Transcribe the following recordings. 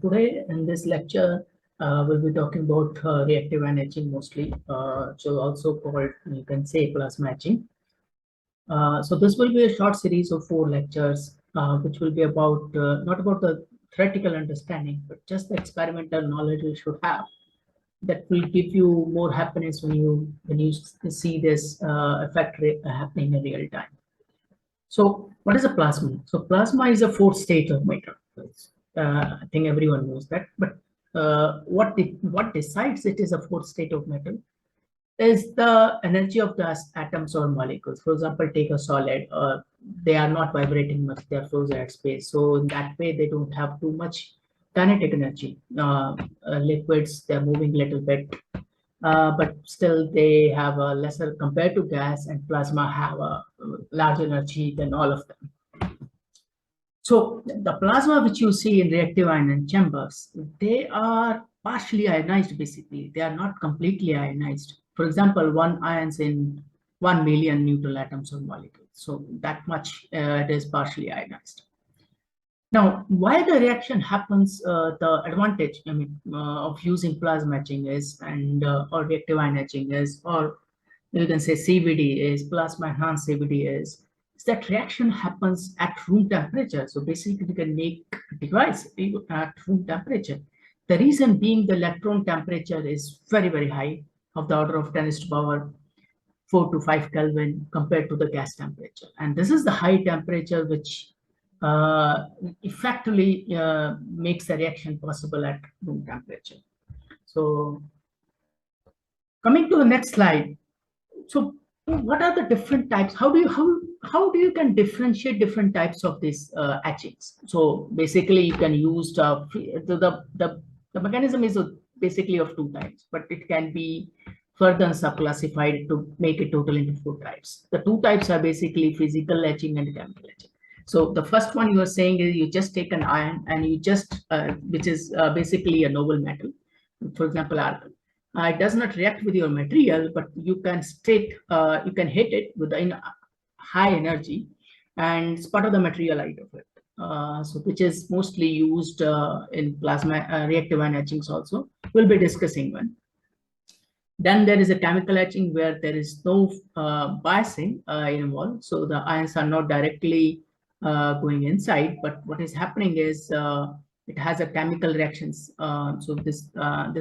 Today in this lecture, we'll be talking about reactive and etching mostly, so also called, you can say, plasma etching. So this will be a short series of 4 lectures, which will be about not about the theoretical understanding, but just the experimental knowledge you should have. That will give you more happiness when you see this effect happening in real time. So what is a plasma? So plasma is a fourth state of matter. I think everyone knows that. But what decides it is a fourth state of matter is the energy of the atoms or molecules. For example, take a solid. They are not vibrating much. They are frozen at space. So in that way, they don't have too much kinetic energy. Liquids, they're moving a little bit. But still they have a lesser compared to gas, and plasma have a large energy than all of them. So the plasma which you see in reactive ion chambers, they are partially ionized basically. They are not completely ionized. For example, one ions in 1 million neutral atoms or molecules. So that much it is partially ionized. Now, why the reaction happens, the advantage, of using plasma etching is, and or reactive ion etching is, or you can say CVD is, plasma enhanced CVD is that reaction happens at room temperature. So basically, you can make a device at room temperature. The reason being the electron temperature is very, very high, of the order of 10 to the power 4 to 5 Kelvin compared to the gas temperature. And this is the high temperature which effectively makes the reaction possible at room temperature. So coming to the next slide. So what are the different types? How do you can differentiate different types of these etchings? So basically you can use the mechanism is basically of 2 types, but it can be further subclassified to make it total into 4 types. The 2 types are basically physical etching and chemical etching. So the first one you are saying is you just take an ion and you just, which is basically a noble metal, for example, argon. It does not react with your material, but you can you can hit it with high energy, and spot of the material out of it. So which is mostly used in plasma reactive ion etchings also. We'll be discussing one. Then there is a chemical etching where there is no biasing involved. So the ions are not directly going inside, but what is happening is it has a chemical reactions. So this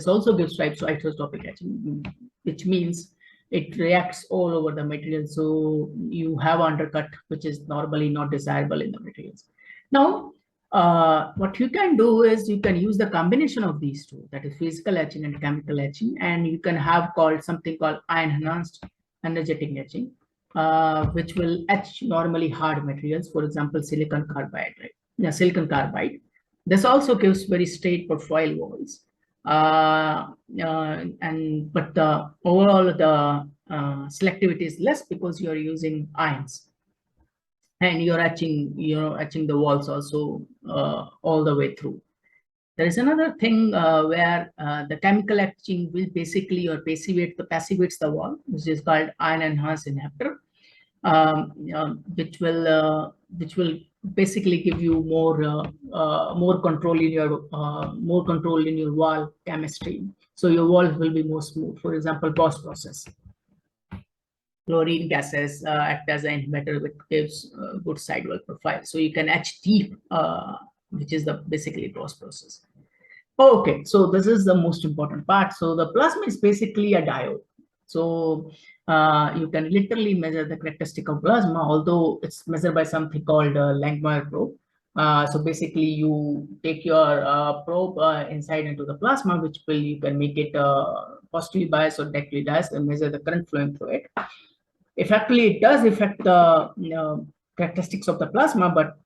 also gives rise to isotopic etching, which means it reacts all over the material. So you have undercut, which is normally not desirable in the materials. Now, what you can do is you can use the combination of these 2, that is physical etching and chemical etching, and you can have something called ion enhanced energetic etching, which will etch normally hard materials, for example, silicon carbide, right? Yeah, silicon carbide. This also gives very straight profile walls, but the overall the selectivity is less because you are using ions, and you're etching the walls also all the way through. There is another thing where the chemical etching will basically passivates the wall, which is called ion enhanced inhibitor, which will basically give you more control in your wall chemistry. So your walls will be more smooth. For example, Bosch process. Chlorine gases act as an inhibitor, which gives good sidewall profile. So you can etch deep, which is the basically Bosch process. Okay, so this is the most important part. So the plasma is basically a diode. So you can literally measure the characteristic of plasma, although it's measured by something called Langmuir probe. So basically, you take your probe inside into the plasma, which you can make it positively biased or negatively biased, and measure the current flowing through it. Effectively, it does affect the characteristics of the plasma, but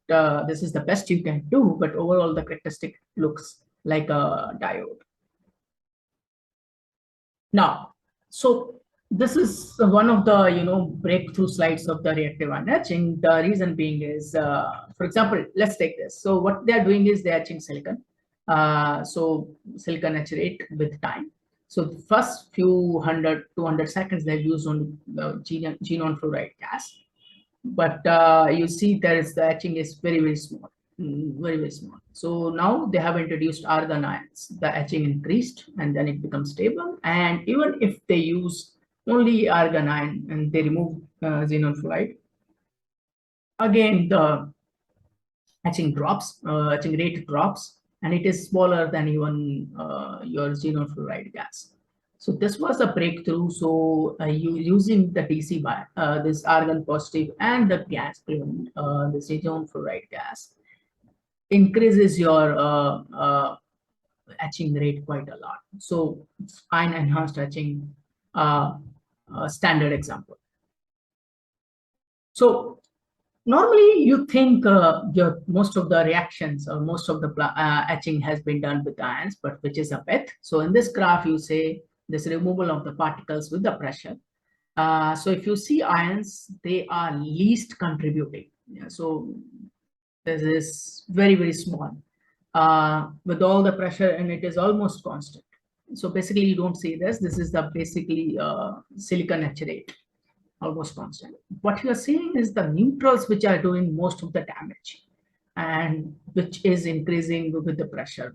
this is the best you can do. But overall, the characteristic looks like a diode. Now, so this is one of the breakthrough slides of the reactive ion etching. The reason being is, for example, let's take this. So what they are doing is they're etching silicon. So silicon etch rate with time. So the first few 200 seconds they're used on the xenon fluoride gas, but you see the etching is very, very small. very, very small. So now they have introduced argon ions. The etching increased and then it becomes stable. And even if they use only argon ion and they remove xenon fluoride, again the etching rate drops, and it is smaller than even your xenon fluoride gas. So this was a breakthrough. So using the DC by this argon positive and the gas, the xenon fluoride gas, increases your etching rate quite a lot. So ion enhanced etching, standard example. So normally you think your most of the reactions or most of the etching has been done with ions, but which is a myth. So in this graph, you say this removal of the particles with the pressure. So if you see ions, they are least contributing. Yeah, so this is very, very small with all the pressure, and it is almost constant. So basically you don't see this. This is the basically silicon etch rate, almost constant. What you are seeing is the neutrals which are doing most of the damage, and which is increasing with the pressure.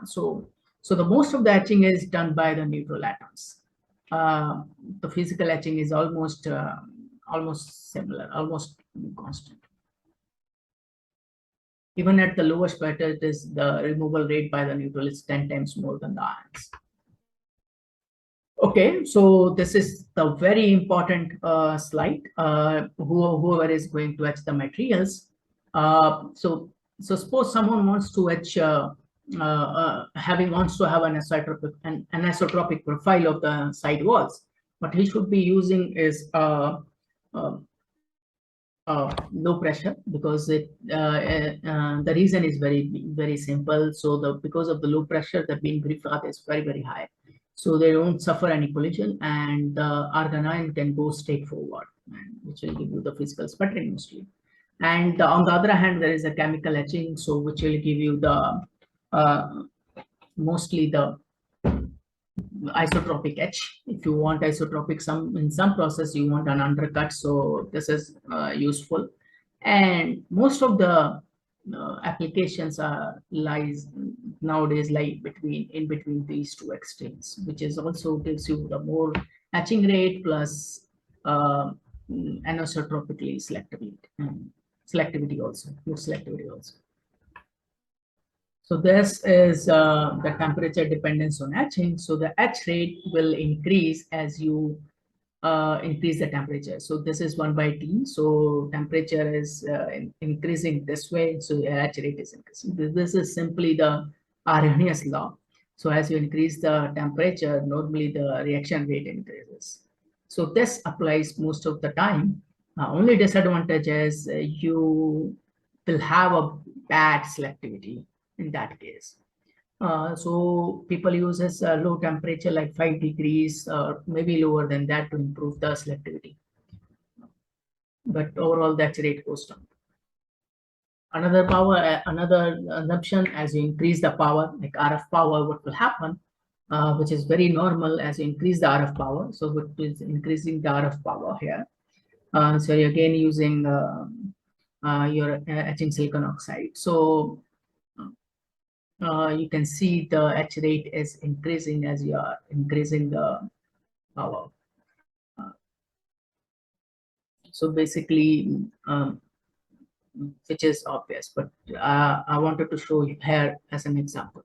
So the most of the etching is done by the neutral atoms. The physical etching is almost similar, almost constant. Even at the lowest pressure, it is the removal rate by the neutral is 10 times more than the ions. Okay, so this is the very important slide. Whoever is going to etch the materials. So suppose someone wants to etch, wants to have an isotropic profile of the side walls. What he should be using is low pressure, because the reason is very simple. So because of the low pressure, the beam path is very high, so they don't suffer any collision, and the argon ion can go straight forward, which will give you the physical sputtering mostly. And on the other hand, there is a chemical etching, so which will give you the mostly the isotropic etch. If you want isotropic, in some process you want an undercut, so this is useful. And most of the applications nowadays lie in between these two extremes, which is also gives you the more etching rate plus anisotropically selectivity also, good selectivity also. So this is the temperature dependence on etching. So the etch rate will increase as you increase the temperature. So this is 1 by T. So temperature is increasing this way. So the etch rate is increasing. This is simply the Arrhenius law. So as you increase the temperature, normally the reaction rate increases. So this applies most of the time. Only disadvantage is you will have a bad selectivity in that case. So people uses low temperature like 5 degrees or maybe lower than that to improve the selectivity. But overall, that rate goes down. Another assumption, as you increase the power, like RF power, what will happen, which is very normal as you increase the RF power. So what is increasing the RF power here? So you're again using your etching silicon oxide. So you can see the etch rate is increasing as you are increasing the power. So basically, which is obvious, but I wanted to show you here as an example.